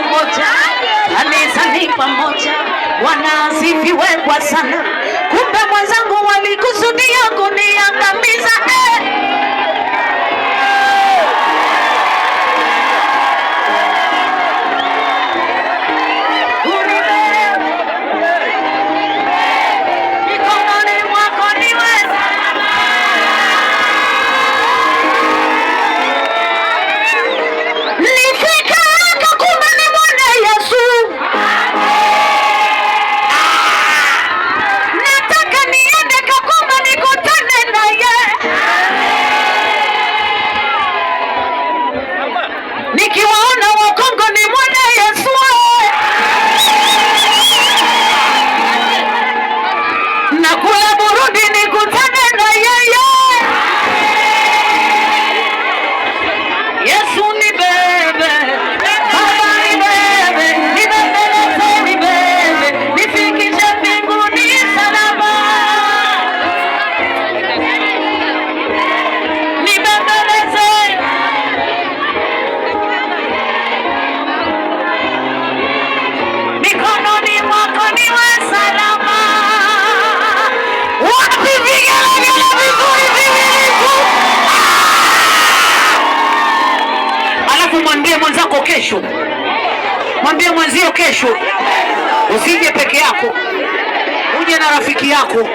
pamoja, kanisa ni pamoja. Bwana asifiwe kwa sana. Kumbe mwenzangu walikusudia kuniangamiza. Nikiwaona Wakongo ni mwana Yesu. Na kula Burundi nikutane na yeye. Yesu ni bebe, Baba ni bebe, ni bebe, ni bebe, nifikishe mbinguni salama. Ni bebe mikononi mwako niwe salama. Wapi vigelegele vizuri vimilifu? Alafu mwambie mwenzako kesho, mwambie mwenzio kesho usije peke yako, uje na rafiki yako.